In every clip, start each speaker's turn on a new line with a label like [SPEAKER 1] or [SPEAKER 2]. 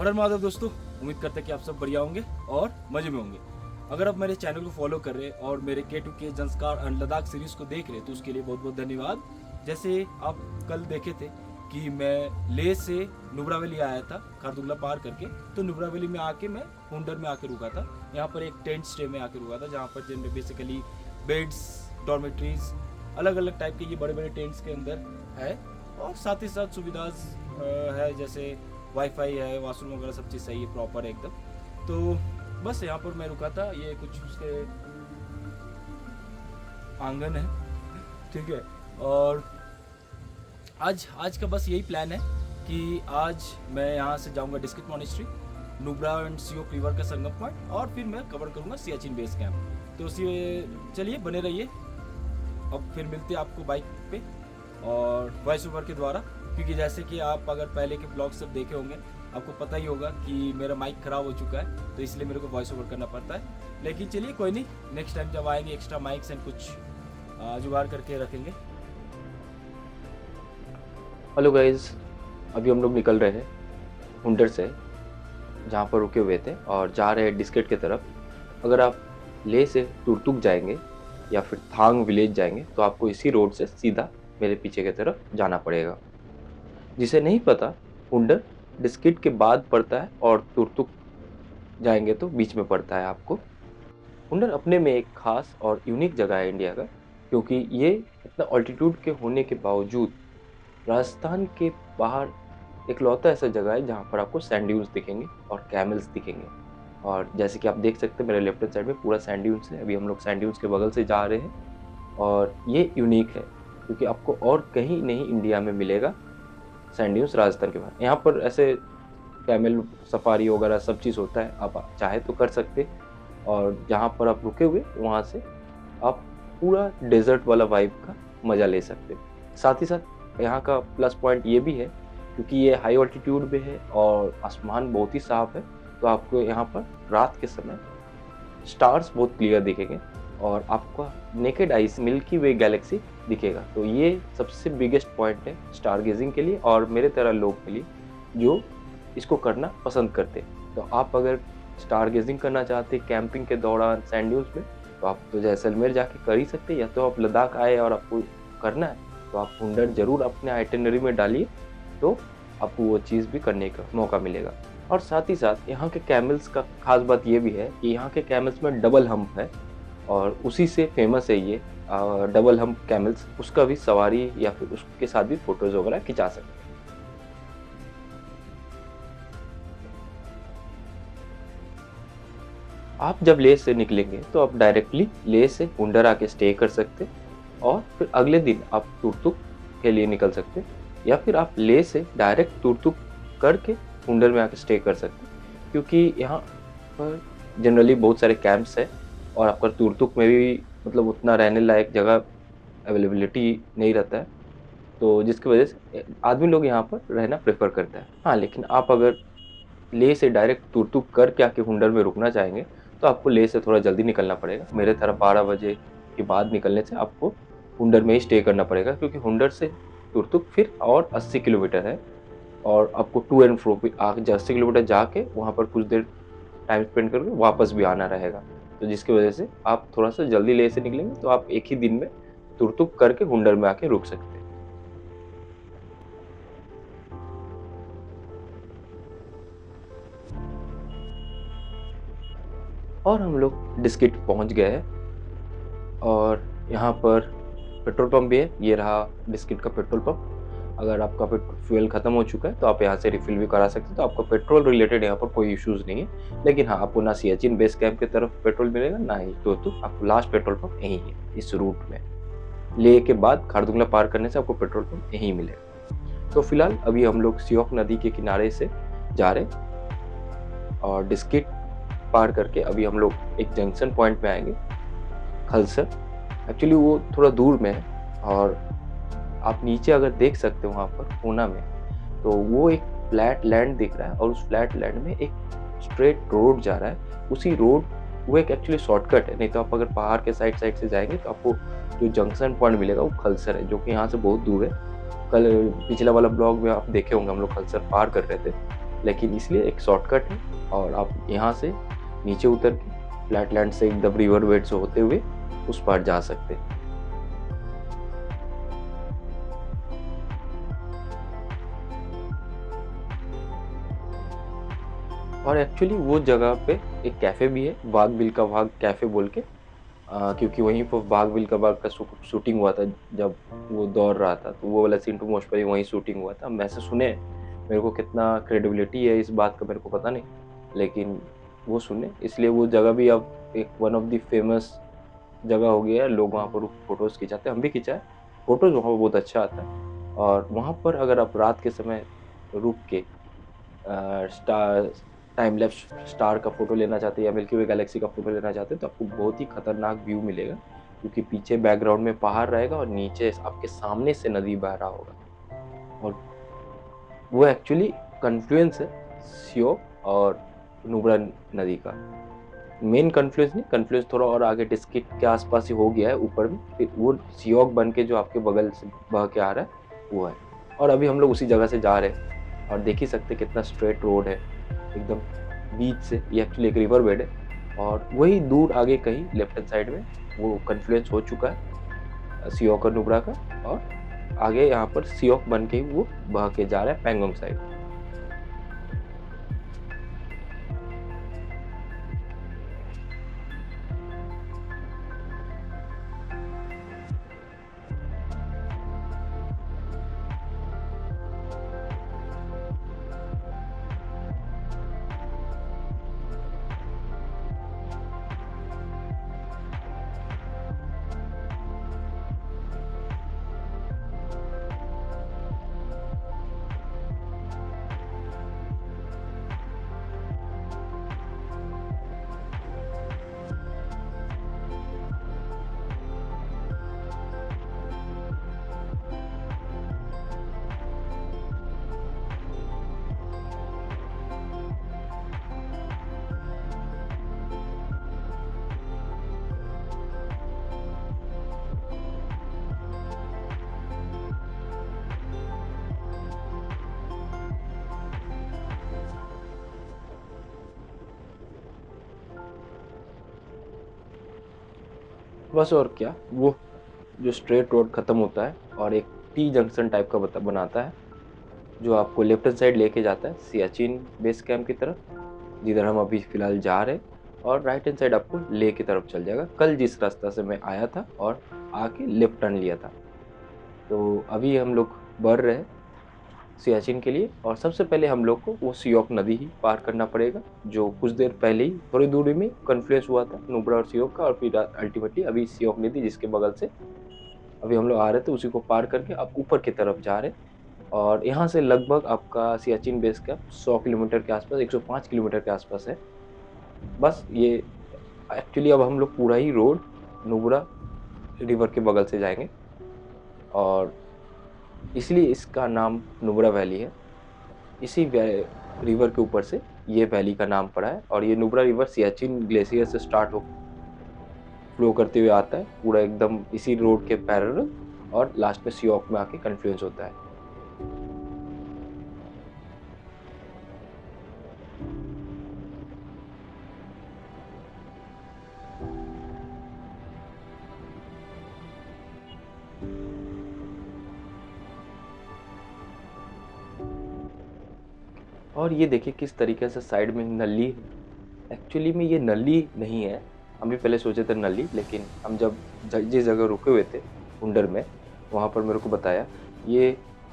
[SPEAKER 1] हर हर महादेव दोस्तों, उम्मीद करते हैं कि आप सब बढ़िया होंगे और मजे में होंगे। अगर आप मेरे चैनल को फॉलो कर रहे हैं और मेरे K2K Zanskar and Ladakh series को देख रहे हैं तो उसके लिए बहुत बहुत धन्यवाद। जैसे आप कल देखे थे कि मैं लेह से नुब्रा वैली आया था खारदुंगला पार करके, तो नुब्रा वैली में आके मैं हुंडर में आके रुका था। यहाँ पर एक टेंट स्टे में आके रुका था जहाँ पर जिनमें बेसिकली बेड्स, डॉर्मेट्रीज, अलग अलग टाइप के ये बड़े बड़े टेंट्स के अंदर है और साथ ही साथ सुविधा है, जैसे वाईफाई है, वॉशरूम वगैरह सब चीज़ सही है, प्रॉपर है एकदम। तो बस यहाँ पर मैं रुका था। ये कुछ उसके आंगन है, ठीक है। और आज का बस यही प्लान है कि आज मैं यहाँ से जाऊँगा district monastery, Nubra and Shyok river का संगम पॉइंट, और फिर मैं कवर करूँगा सियाचिन बेस कैंप। तो चलिए बने रहिए। अब फिर मिलते हैं आपको बाइक पे और वॉइस ओवर के द्वारा, क्योंकि जैसे कि आप अगर पहले के ब्लॉग सब देखे होंगे आपको पता ही होगा कि मेरा माइक ख़राब हो चुका है, तो इसलिए मेरे को वॉइस ओवर करना पड़ता है। लेकिन चलिए कोई नहीं, नेक्स्ट टाइम जब आएंगे एक्स्ट्रा माइक्स एंड कुछ जुगाड़ करके रखेंगे।
[SPEAKER 2] हेलो गाइज, अभी हम लोग निकल रहे हैं हुंडर से, जहाँ पर रुके हुए थे, और जा रहे हैं डिस्केट की तरफ। अगर आप लेह से तुरतुक जाएंगे या फिर थांग विलेज जाएंगे तो आपको इसी रोड से सीधा मेरे पीछे की तरफ जाना पड़ेगा। जिसे नहीं पता, हुंडर डिस्केट के बाद पड़ता है और तुरतुक जाएंगे तो बीच में पड़ता है आपको। हुंडर अपने में एक खास और यूनिक जगह है इंडिया का, क्योंकि ये इतना ऑल्टीट्यूड के होने के बावजूद राजस्थान के बाहर इकलौता ऐसा जगह है जहाँ पर आपको सैंड ड्यून्स दिखेंगे और कैमल्स दिखेंगे। और जैसे कि आप देख सकते हैं मेरे लेफ्ट हैंड साइड में पूरा सैंड ड्यून्स है। अभी हम लोग सैंड ड्यून्स के बगल से जा रहे हैं और ये यूनिक है क्योंकि आपको और कहीं नहीं इंडिया में मिलेगा सैंड ड्यून्स राजस्थान के बाहर। यहाँ पर ऐसे कैमल सफारी वगैरह सब चीज़ होता है, आप चाहे तो कर सकते, और जहाँ पर आप रुके हुए वहाँ से आप पूरा डेजर्ट वाला वाइब का मज़ा ले सकते। साथ ही साथ यहाँ का प्लस पॉइंट ये भी है क्योंकि ये हाई ऑल्टीट्यूड पे है और आसमान बहुत ही साफ़ है, तो आपको यहाँ पर रात के समय स्टार्स बहुत क्लियर दिखेंगे और आपका नेकेड आइज मिल्की वे गैलेक्सी दिखेगा। तो ये सबसे बिगेस्ट पॉइंट है स्टार गेजिंग के लिए और मेरे तरह लोग के लिए जो इसको करना पसंद करते हैं। तो आप अगर स्टार गेजिंग करना चाहते हैं कैंपिंग के दौरान सैंड ड्यून्स में, तो आप तो जैसलमेर जाके कर ही सकते हैं, या तो आप लद्दाख आए और आपको करना है तो आप हुंडर ज़रूर अपने आइटिनरी में डालिए, तो आपको वो चीज़ भी करने का मौका मिलेगा। और साथ ही साथ यहाँ के कैमल्स का खास बात ये भी है कि यहाँ के कैमल्स में डबल हम्प है और उसी से फेमस है ये डबल हम्प कैमल्स। उसका भी सवारी या फिर उसके साथ भी फोटोज़ वगैरह खिंचा सकते हैं। आप जब लेह से निकलेंगे तो आप डायरेक्टली लेह से हुंडर आके स्टे कर सकते और फिर अगले दिन आप तुरतुक के लिए निकल सकते, या फिर आप लेह से डायरेक्ट तुरतुक करके हुंडर में आके स्टे कर सकते, क्योंकि यहाँ पर जनरली बहुत सारे कैंप्स है और आपका तुरतुक में भी मतलब उतना रहने लायक जगह अवेलेबिलिटी नहीं रहता है, तो जिसकी वजह से आदमी लोग यहाँ पर रहना प्रेफर करता है। हाँ, लेकिन आप अगर लेह से डायरेक्ट तुरतुक करके आके हुंडर में रुकना चाहेंगे तो आपको लेह से थोड़ा जल्दी निकलना पड़ेगा। मेरे तरह 12 बजे के बाद निकलने से आपको हुंडर में ही स्टे करना पड़ेगा, क्योंकि हुंडर से तुरतुक फिर और 80 किलोमीटर है और आपको टू एंड फ्रो भी 80 किलोमीटर जाके वहाँ पर कुछ देर टाइम स्पेंड करके वापस भी आना रहेगा। तो जिसकी वजह से आप थोड़ा सा जल्दी लेह से निकलेंगे तो आप एक ही दिन में तुरतुक करके हुंडर में आके रुक सकते हैं। और हम लोग डिस्केट पहुंच गए हैं और यहाँ पर पेट्रोल पंप भी है। ये रहा डिस्केट का पेट्रोल पंप। अगर आपका फ्यूल ख़त्म हो चुका है तो आप यहाँ से रिफ़िल भी करा सकते हैं, तो आपका पेट्रोल रिलेटेड यहाँ पर कोई इश्यूज़ नहीं है। लेकिन हाँ, आपको ना सियाचिन बेस कैंप की तरफ पेट्रोल मिलेगा ना ही तो आपको लास्ट पेट्रोल पंप यहीं है इस रूट में। लेह के बाद खारदुंगला पार करने से आपको पेट्रोल पंप यहीं मिलेगा। तो फिलहाल अभी हम लोग सियोक नदी के किनारे से जा रहे और डिस्केट पार करके अभी हम लोग एक जंक्शन पॉइंट में आएंगे, खलसर। एक्चुअली वो थोड़ा दूर में है और आप नीचे अगर देख सकते हो वहाँ पर कोना में, तो वो एक फ्लैट लैंड दिख रहा है और उस फ्लैट लैंड में एक स्ट्रेट रोड जा रहा है। उसी रोड वो एक एक्चुअली शॉर्टकट है, नहीं तो आप अगर पहाड़ के साइड से जाएंगे तो आपको जो जंक्शन पॉइंट मिलेगा वो खलसर है, जो कि यहाँ से बहुत दूर है। कल पिछला वाला ब्लॉग में आप देखे होंगे हम लोग खलसर पार कर रहे थे, लेकिन इसलिए एक शॉर्टकट है और आप यहाँ से नीचे उतर के फ्लैटलैंड से एकदम रिवर बेड से होते हुए उस पार जा सकते हैं। और एक्चुअली वो जगह पे एक कैफ़े भी है, वाघ बिल का वाघ कैफ़े बोल के, क्योंकि वहीं पर वाघ बिल का वाघ का शूटिंग हुआ था जब वो दौड़ रहा था, तो वो वाला सीन टू मोस्ट पर वहीं शूटिंग हुआ था। वैसे सुने, मेरे को कितना क्रेडिबिलिटी है इस बात का मेरे को पता नहीं, लेकिन वो सुने, इसलिए वो जगह भी अब एक वन ऑफ द फेमस जगह हो गया है। लोग वहाँ पर फोटोज़ खिंचाते हैं, हम भी खिंचाए फोटोज़, वहाँ पर बहुत अच्छा आता है। और वहाँ पर अगर आप रात के समय रुक के स्टार टाइम लैप्स स्टार का फोटो लेना चाहते हैं या मिल्की वे गैलेक्सी का फोटो लेना चाहते हैं, तो आपको बहुत ही खतरनाक व्यू मिलेगा, क्योंकि पीछे बैकग्राउंड में पहाड़ रहेगा और नीचे आपके सामने से नदी बह रहा होगा। और वो एक्चुअली कन्फ्लुएंस है सियोक और नुब्रा नदी का। मेन कन्फ्लुएंस नहीं, कन्फ्लुएंस थोड़ा और आगे डिस्किट के आसपास ही हो गया है ऊपर में, फिर वो सियोक बन के जो आपके बगल से बह के आ रहा है वो है। और अभी हम लोग उसी जगह से जा रहे हैं और देख ही सकते कितना स्ट्रेट रोड है एकदम बीच से। ये एक्चुअली एक रिवर बेड है और वही दूर आगे कहीं लेफ्ट हैंड साइड में वो कन्फ्लुएंस हो चुका है सियोक और नुब्रा का, और आगे यहाँ पर सियोक बन के वो बह के जा रहा है पैंगोंग साइड। बस और क्या, वो जो स्ट्रेट रोड ख़त्म होता है और एक टी जंक्शन टाइप का बनाता है, जो आपको लेफ्ट हैंड साइड लेके जाता है सियाचिन बेस कैंप की तरफ, जिधर हम अभी फ़िलहाल जा रहे हैं, और राइट हैंड साइड आपको ले की तरफ चल जाएगा। कल जिस रास्ता से मैं आया था और आके लेफ्ट टर्न लिया था, तो अभी हम लोग बढ़ रहे हैं सियाचिन के लिए। और सबसे पहले हम लोग को वो सियोक नदी ही पार करना पड़ेगा, जो कुछ देर पहले ही थोड़ी दूरी में कन्फ्लुएंस हुआ था नुब्रा और सियोक का, और फिर अल्टीमेटली अभी सियोक नदी जिसके बगल से अभी हम लोग आ रहे थे उसी को पार करके आप ऊपर की तरफ जा रहे हैं। और यहाँ से लगभग आपका सियाचिन बेस कैंप 100 किलोमीटर के आसपास, 105 किलोमीटर के आसपास है। बस ये एक्चुअली अब हम लोग पूरा ही रोड नुब्रा रिवर के बगल से जाएंगे, और इसलिए इसका नाम नुब्रा वैली है। इसी रिवर के ऊपर से ये वैली का नाम पड़ा है। और ये नुब्रा रिवर सियाचिन ग्लेशियर से स्टार्ट हो फ्लो करते हुए आता है पूरा एकदम इसी रोड के पैरेलल, और लास्ट में सियोक में आके कन्फ्लुएंस होता है। और ये देखिए किस तरीके से साइड में नली है। एक्चुअली में ये नली नहीं है, हम भी पहले सोचे थे नली, लेकिन हम जब जिस जगह रुके हुए थे हुंडर में, वहाँ पर मेरे को बताया ये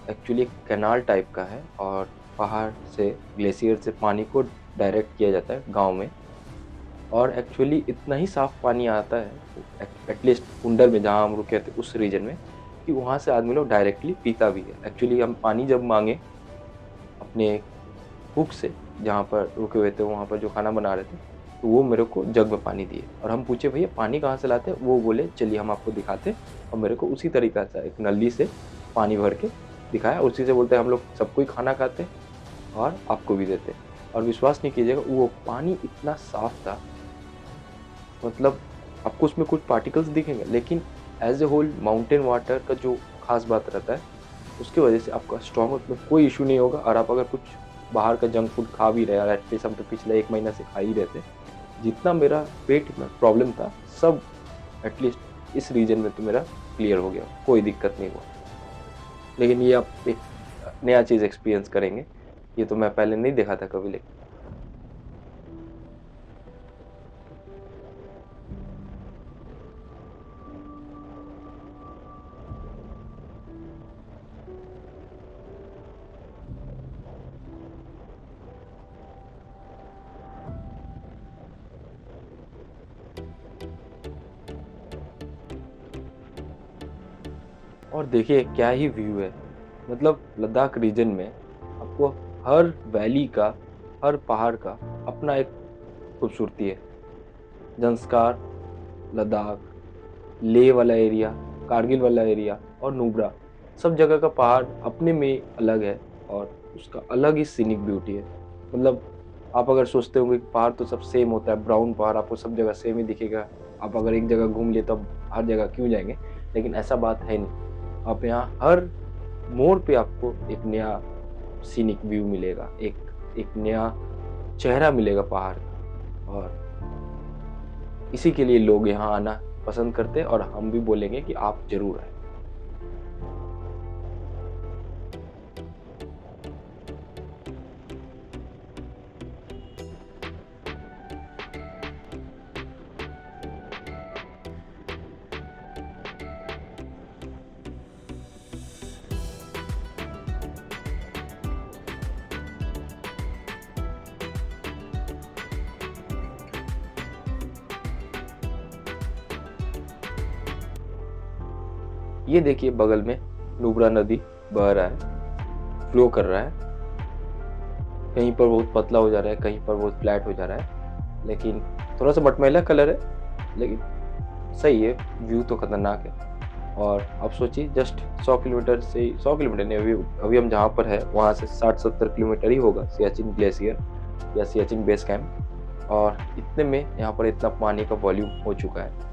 [SPEAKER 2] एक्चुअली एक कैनाल टाइप का है, और पहाड़ से ग्लेशियर से पानी को डायरेक्ट किया जाता है गांव में। और एक्चुअली इतना ही साफ़ पानी आता है एटलीस्ट हुंडर में जहाँ हम रुके थे उस रीजन में, कि वहाँ से आदमी लोग डायरेक्टली पीता भी है। एक्चुअली हम पानी जब मांगे अपने कुक से जहाँ पर रुके हुए थे, वहाँ पर जो खाना बना रहे थे, तो वो मेरे को जग में पानी दिए, और हम पूछे भैया पानी कहाँ से लाते हैं, वो बोले चलिए हम आपको दिखाते, और मेरे को उसी तरीक़ा से एक नली से पानी भर के दिखाया। उसी से बोलते हम लोग सबको ही खाना खाते और आपको भी देते। और विश्वास नहीं कीजिएगा, वो पानी इतना साफ़ था, मतलब आपको उसमें कुछ पार्टिकल्स दिखेंगे, लेकिन as a whole mountain water का जो ख़ास बात रहता है, उसकी वजह से आपका स्टॉमक में कोई इशू नहीं होगा। और आप अगर कुछ बाहर का जंक फूड खा भी रहे हैं, एटलीस्ट हम तो पिछले 1 महीना से खा ही रहे थे। जितना मेरा पेट में प्रॉब्लम था सब एटलीस्ट इस रीजन में तो मेरा क्लियर हो गया, कोई दिक्कत नहीं हुआ। लेकिन ये आप एक नया चीज़ एक्सपीरियंस करेंगे, ये तो मैं पहले नहीं देखा था कभी। लेकिन और देखिए क्या ही व्यू है, मतलब लद्दाख रीजन में आपको हर वैली का, हर पहाड़ का अपना एक खूबसूरती है। जंस्कार, लद्दाख, लेह वाला एरिया, कारगिल वाला एरिया और नुब्रा, सब जगह का पहाड़ अपने में अलग है और उसका अलग ही सीनिक ब्यूटी है। मतलब आप अगर सोचते होंगे कि पहाड़ तो सब सेम होता है, ब्राउन पहाड़ आपको सब जगह सेम ही दिखेगा, आप अगर एक जगह घूम लिए तो आप हर जगह क्यों जाएंगे, लेकिन ऐसा बात है नहीं। आप यहाँ हर मोड़ पे आपको एक नया सीनिक व्यू मिलेगा, एक नया चेहरा मिलेगा पहाड़ का, और इसी के लिए लोग यहाँ आना पसंद करते हैं और हम भी बोलेंगे कि आप जरूर आए। ये देखिए बगल में नुब्रा नदी बह रहा है, फ्लो कर रहा है। कहीं पर बहुत पतला हो जा रहा है, कहीं पर बहुत फ्लैट हो जा रहा है, लेकिन थोड़ा सा मटमैला कलर है, लेकिन सही है, व्यू तो खतरनाक है। और अब सोचिए जस्ट 100 किलोमीटर से, 100 किलोमीटर नहीं, अभी हम जहाँ पर है वहाँ से 60-70 किलोमीटर ही होगा सियाचिन ग्लेशियर या सियाचिन बेस कैंप, और इतने में यहाँ पर इतना पानी का वॉल्यूम हो चुका है।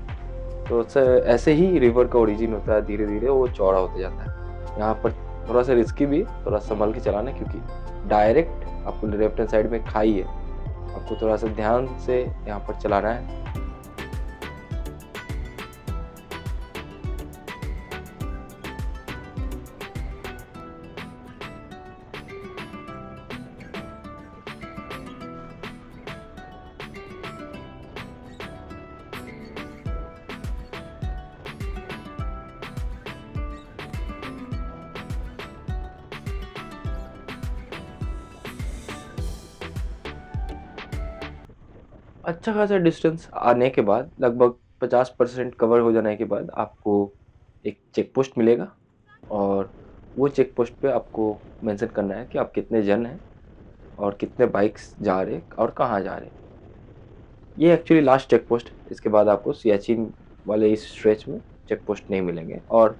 [SPEAKER 2] तो ऐसे ही रिवर का ओरिजिन होता है, धीरे धीरे वो चौड़ा होते जाता है। यहाँ पर थोड़ा सा रिस्की भी, थोड़ा संभल के चलाना, क्योंकि डायरेक्ट आपको लेफ्ट हैंड साइड में खाई है, आपको थोड़ा सा ध्यान से यहाँ पर चलाना है। अच्छा खासा डिस्टेंस आने के बाद, लगभग 50% कवर हो जाने के बाद आपको एक चेक पोस्ट मिलेगा, और वो चेक पोस्ट पे आपको मेंशन करना है कि आप कितने जन हैं और कितने बाइक्स जा रहे और कहाँ जा रहे। ये एक्चुअली लास्ट चेक पोस्ट, इसके बाद आपको सियाचिन वाले इस स्ट्रेच में चेक पोस्ट नहीं मिलेंगे, और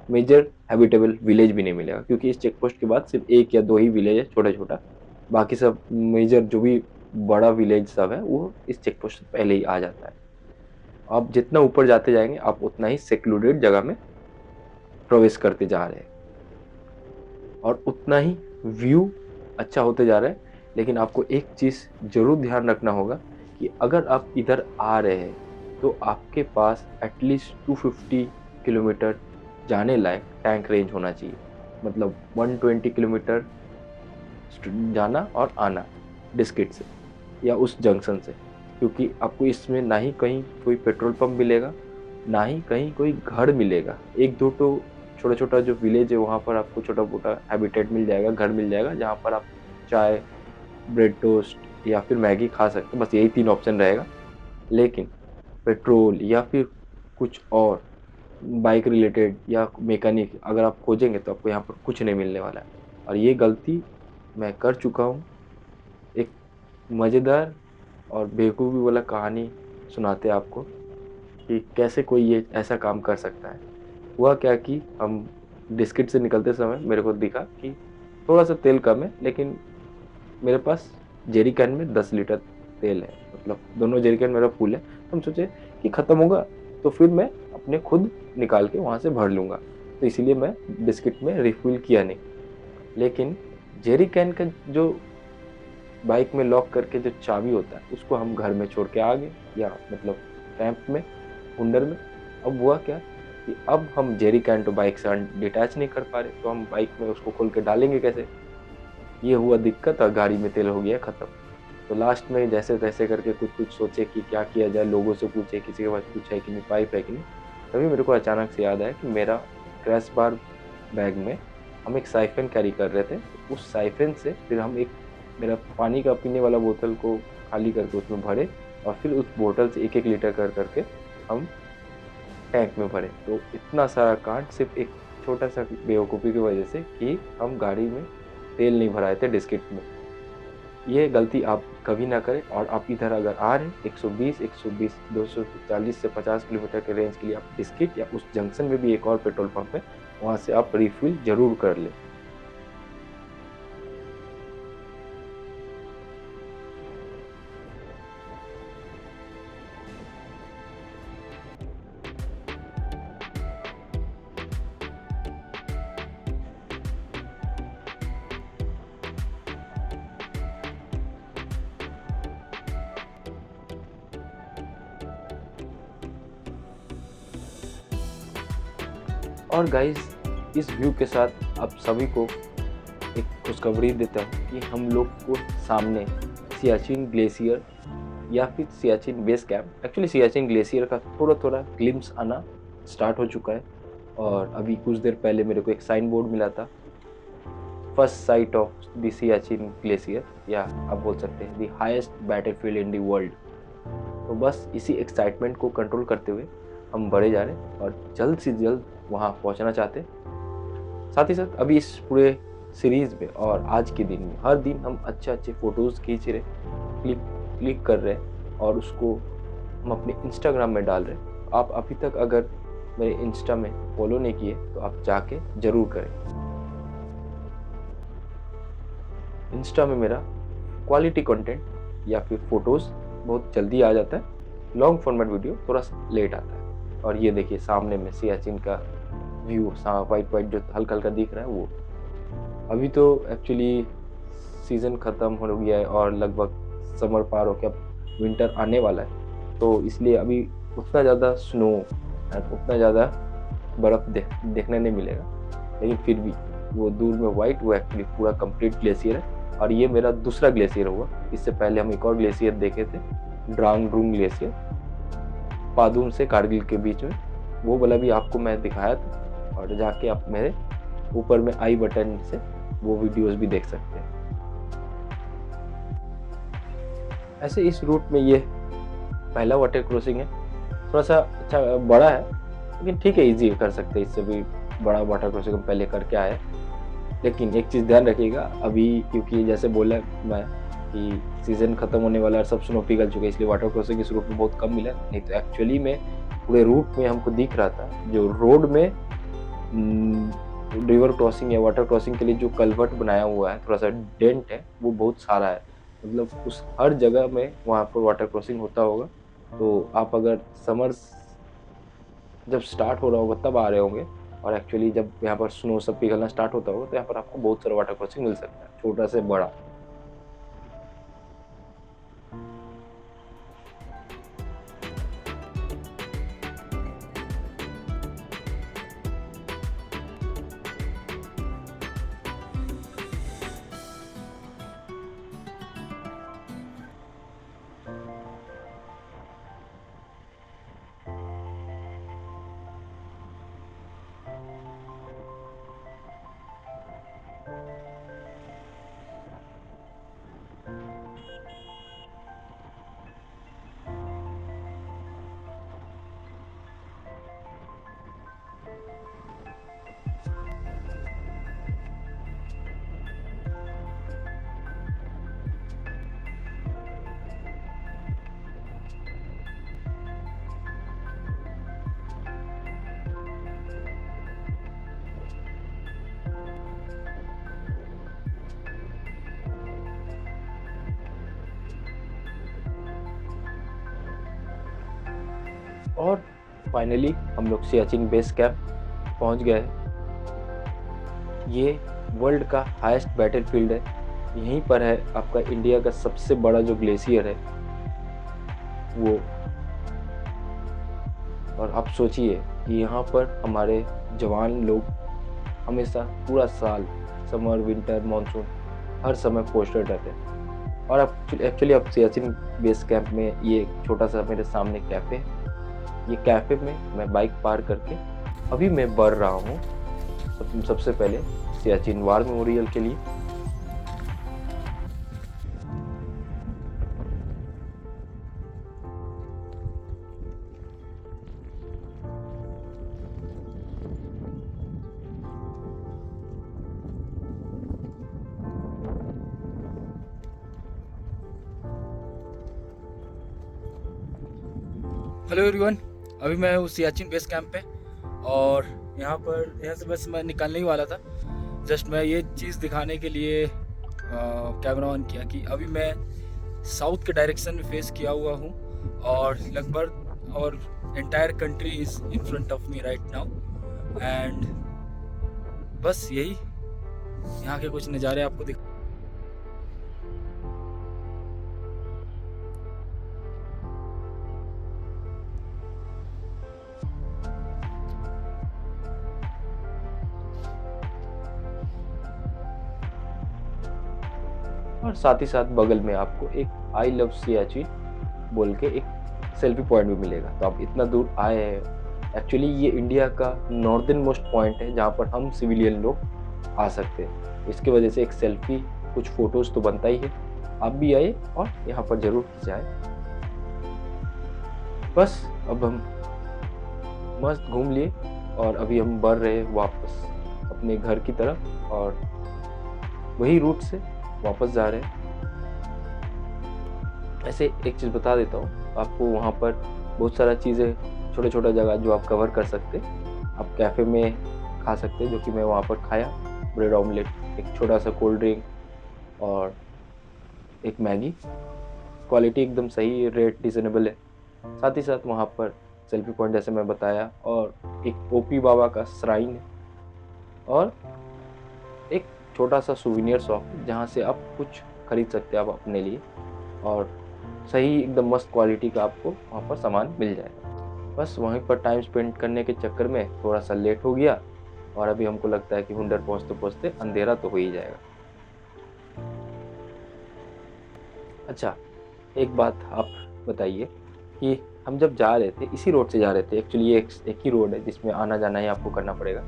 [SPEAKER 2] मेजर हैबिटेबल विलेज भी नहीं मिलेगा, क्योंकि इस चेक पोस्ट के बाद सिर्फ 1 या 2 ही विलेज है छोटा छोटा, बाकी सब मेजर जो भी बड़ा विलेज सब है वो इस चेक पोस्ट से पहले ही आ जाता है। आप जितना ऊपर जाते जाएंगे आप उतना ही सेक्लूडेड जगह में प्रवेश करते जा रहे हैं, और उतना ही व्यू अच्छा होते जा रहा है। लेकिन आपको एक चीज़ ज़रूर ध्यान रखना होगा कि अगर आप इधर आ रहे हैं तो आपके पास एटलीस्ट 250 किलोमीटर जाने लायक टैंक रेंज होना चाहिए, मतलब 120 किलोमीटर जाना और आना डिस्किट से या उस जंक्शन से, क्योंकि आपको इसमें ना ही कहीं कोई पेट्रोल पंप मिलेगा, ना ही कहीं कोई घर मिलेगा। एक दो तो छोटा छोटा जो विलेज है वहाँ पर आपको छोटा मोटा हैबिटेट मिल जाएगा, घर मिल जाएगा, जहाँ पर आप चाय, ब्रेड टोस्ट या फिर मैगी खा सकते हैं, बस यही 3 ऑप्शन रहेगा। लेकिन पेट्रोल या फिर कुछ और बाइक रिलेटेड या मैकेनिक अगर आप खोजेंगे तो आपको यहाँ पर कुछ नहीं मिलने वाला है। और ये गलती मैं कर चुका हूँ। एक मज़ेदार और बेवकूफ़ी वाला कहानी सुनाते आपको कि कैसे कोई ये ऐसा काम कर सकता है। हुआ क्या कि हम डिस्किट से निकलते समय मेरे को दिखा कि थोड़ा सा तेल कम है, लेकिन मेरे पास जेरी कैन में 10 लीटर तेल है, मतलब दोनों जेरी कैन मेरा फुल है। हम सोचे कि ख़त्म होगा तो फिर मैं अपने खुद निकाल के वहाँ से भर लूँगा, तो इसीलिए मैं डिस्किट में रिफ़िल किया नहीं। लेकिन जेरी कैन का जो बाइक में लॉक करके जो चाबी होता है उसको हम घर में छोड़ के आ गए, या मतलब कैंप में, हुंडर में। अब हुआ क्या कि अब हम जेरी कैन तो बाइक से डिटैच नहीं कर पा रहे, तो हम बाइक में उसको खोल के डालेंगे कैसे, ये हुआ दिक्कत। और गाड़ी में तेल हो गया ख़त्म। तो लास्ट में जैसे तैसे करके कुछ सोचे कि क्या किया जाए, लोगों से पूछे, किसी के पास पूछा है कि नहीं, पाइप है कि नहीं। तभी मेरे को अचानक से याद आया कि मेरा क्रैश बार बैग में हम एक साइफन कैरी कर रहे थे। उस साइफन से फिर हम एक मेरा पानी का पीने वाला बोतल को खाली करके उसमें भरे, और फिर उस बोतल से 1-1 लीटर करके हम टैंक में भरे। तो इतना सारा कांड सिर्फ एक छोटा सा बेवकूफ़ी की वजह से कि हम गाड़ी में तेल नहीं भराए थे डिस्किट में। ये गलती आप कभी ना करें। और आप इधर अगर आ रहे हैं 120, 240 से 50 किलोमीटर के रेंज के लिए, आप डिस्किट या उस जंक्शन में भी एक और पेट्रोल पंप है, वहाँ से आप रिफिल ज़रूर कर लें। और गाइस, इस व्यू के साथ आप सभी को एक खुशखबरी देता हूँ कि हम लोग को सामने सियाचिन ग्लेशियर या फिर Siachen base camp, actually Siachen glacier का थोड़ा थोड़ा ग्लिम्स आना स्टार्ट हो चुका है। और अभी कुछ देर पहले मेरे को एक साइन बोर्ड मिला था, first sight of the Siachen glacier, या आप बोल सकते हैं the highest battlefield in the world. तो बस इसी एक्साइटमेंट को कंट्रोल करते हुए हम बढ़े जा रहे हैं और जल्द से जल्द वहाँ पहुँचना चाहते हैं। साथ ही साथ अभी इस पूरे सीरीज़ में और आज के दिन में हर दिन हम अच्छे अच्छे फ़ोटोज़ खींच रहे, क्लिक कर रहे हैं और उसको हम अपने इंस्टाग्राम में डाल रहे हैं। आप अभी तक अगर मेरे इंस्टा में फॉलो नहीं किए तो आप जाके ज़रूर करें। इंस्टा में मेरा क्वालिटी कंटेंट या फिर फ़ोटोज़ बहुत जल्दी आ जाता है, लॉन्ग फॉर्मेट वीडियो थोड़ा लेट आता है। और ये देखिए सामने में सियाचिन का व्यू, वाइट जो हल्का हल्का दिख रहा है वो। अभी तो एक्चुअली सीज़न ख़त्म हो गया है और लगभग समर पार हो के अब विंटर आने वाला है, तो इसलिए अभी उतना ज़्यादा स्नो, उतना ज़्यादा बर्फ़ देखने नहीं मिलेगा। लेकिन फिर भी वो दूर में वाइट, वो एक्चुअली पूरा कंप्लीट ग्लेशियर है। और ये मेरा दूसरा ग्लेशियर हुआ। इससे पहले हम एक और ग्लेशियर देखे थे, ड्रांग ड्रूंग ग्लेशियर, पादुम से कारगिल के बीच में। वो वाला भी आपको मैं दिखाया था, और जाके आप मेरे ऊपर में आई बटन से वो वीडियोस भी देख सकते हैं। ऐसे इस रूट में ये पहला वाटर क्रॉसिंग है, थोड़ा सा अच्छा बड़ा है लेकिन ठीक है, इजी कर सकते हैं। इससे भी बड़ा वाटर क्रॉसिंग हम पहले करके आए। लेकिन एक चीज़ ध्यान रखिएगा, अभी क्योंकि जैसे बोला मैं कि सीज़न ख़त्म होने वाला है, सब स्नो पिघल चुके हैं, इसलिए वाटर क्रॉसिंग इस रूट में बहुत कम मिला। नहीं तो एक्चुअली में पूरे रूट में हमको दिख रहा था, जो रोड में रिवर क्रॉसिंग या वाटर क्रॉसिंग के लिए जो कल्वर्ट बनाया हुआ है, थोड़ा सा डेंट है, वो बहुत सारा है। मतलब उस हर जगह में वहाँ पर वाटर क्रॉसिंग होता होगा। तो आप अगर समर्स जब स्टार्ट हो रहा होगा तब आ रहे होंगे, और एक्चुअली जब यहाँ पर स्नो सब पिघलना स्टार्ट होता होगा तो यहाँ पर आपको बहुत सारा वाटर क्रॉसिंग मिल सकता है, छोटा से बड़ा। और फाइनली हम लोग सियाचिन बेस कैंप पहुंच गए हैं। ये वर्ल्ड का हाईएस्ट बैटलफील्ड है, यहीं पर है आपका इंडिया का सबसे बड़ा जो ग्लेशियर है वो। और आप सोचिए कि यहाँ पर हमारे जवान लोग हमेशा पूरा साल, समर, विंटर, मानसून, हर समय पोस्टेड रहते हैं। और अब एक्चुअली अब सियाचिन बेस कैंप में ये छोटा सा मेरे सामने कैफ़े है। ये कैफ़े में मैं बाइक पार्क करके अभी मैं बढ़ रहा हूँ सबसे पहले सियाचिन वार मेमोरियल के लिए।
[SPEAKER 1] हेलो एवरीवन, अभी मैं हूँ सियाचिन बेस कैंप पे और यहाँ से बस मैं निकलने ही वाला था। जस्ट मैं ये चीज़ दिखाने के लिए कैमरा ऑन किया कि अभी मैं साउथ के डायरेक्शन में फेस किया हुआ हूँ और लगभग और entire country is in front of me right now. And बस यही यहाँ के कुछ नज़ारे आपको दिख।
[SPEAKER 2] और साथ ही साथ बगल में आपको एक आई लव सियाचिन बोल के एक सेल्फी पॉइंट भी मिलेगा। तो आप इतना दूर आए हैं, एक्चुअली ये इंडिया का नॉर्दर्न मोस्ट पॉइंट है जहाँ पर हम सिविलियन लोग आ सकते हैं। इसकी वजह से एक सेल्फी, कुछ फोटोज तो बनता ही है। आप भी आए और यहाँ पर जरूर खिंचाएं। बस अब हम मस्त घूम लिए और अभी हम बढ़ रहे हैं वापस अपने घर की तरफ और वही रूट से वापस जा रहे हैं। ऐसे एक चीज़ बता देता हूँ आपको, वहाँ पर बहुत सारा चीज़ें, छोटे छोटा जगह जो आप कवर कर सकते। आप कैफ़े में खा सकते, जो कि मैं वहाँ पर खाया, ब्रेड ऑमलेट, एक छोटा सा कोल्ड ड्रिंक और एक मैगी। क्वालिटी एकदम सही है, रेट रिजनेबल है। साथ ही साथ वहाँ पर सेल्फी पॉइंट जैसे मैं बताया और एक ओपी बाबा का श्राइन है और एक छोटा सा सुविनियर शॉप जहाँ से आप कुछ खरीद सकते हैं आप अपने लिए और सही एकदम मस्त क्वालिटी का आपको वहाँ पर सामान मिल जाएगा। बस वहीं पर टाइम स्पेंड करने के चक्कर में थोड़ा सा लेट हो गया और अभी हमको लगता है कि हुंडर पहुँचते पहुँचते अंधेरा तो हो ही जाएगा। अच्छा, एक बात आप बताइए कि हम जब जा रहे थे, इसी रोड से जा रहे थे, एक्चुअली ये एक ही रोड है जिसमें आना जाना ही आपको करना पड़ेगा।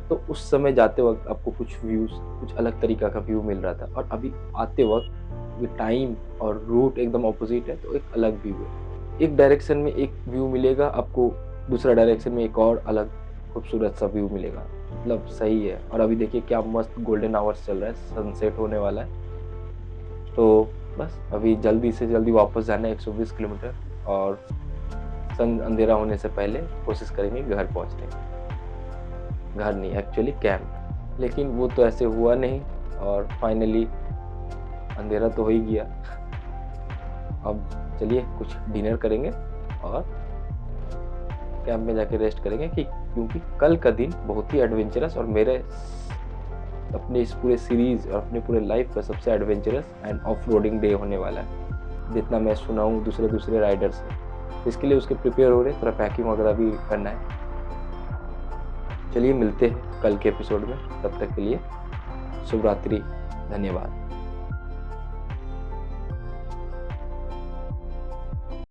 [SPEAKER 2] तो उस समय जाते वक्त आपको कुछ व्यूज़, कुछ अलग तरीका का व्यू मिल रहा था और अभी आते वक्त ये टाइम और रूट एकदम ऑपोजिट है, तो एक अलग व्यू है। एक डायरेक्शन में एक व्यू मिलेगा आपको, दूसरा डायरेक्शन में एक और अलग खूबसूरत सा व्यू मिलेगा। मतलब सही है। और अभी देखिए क्या मस्त गोल्डन आवर्स चल रहा है, सनसेट होने वाला है। तो बस अभी जल्दी से जल्दी वापस जाना है 120 किलोमीटर और सन अंधेरा होने से पहले कोशिश करेंगे घर पहुंचने की। घर नहीं, एक्चुअली कैंप। लेकिन वो तो ऐसे हुआ नहीं और फाइनली अंधेरा तो हो ही गया। अब चलिए कुछ डिनर करेंगे और कैंप में जाके रेस्ट करेंगे क्योंकि कल का दिन बहुत ही एडवेंचरस और मेरे अपने इस पूरे सीरीज़ और अपने पूरे लाइफ का सबसे adventurous end off roading day होने वाला है, जितना मैं सुना हूँ दूसरे राइडर्स से। इसके लिए उसके प्रिपेयर हो रहे, थोड़ा पैकिंग वगैरह भी करना है। चलिए मिलते हैं कल के एपिसोड में, तब तक के लिए शुभ रात्रि, धन्यवाद।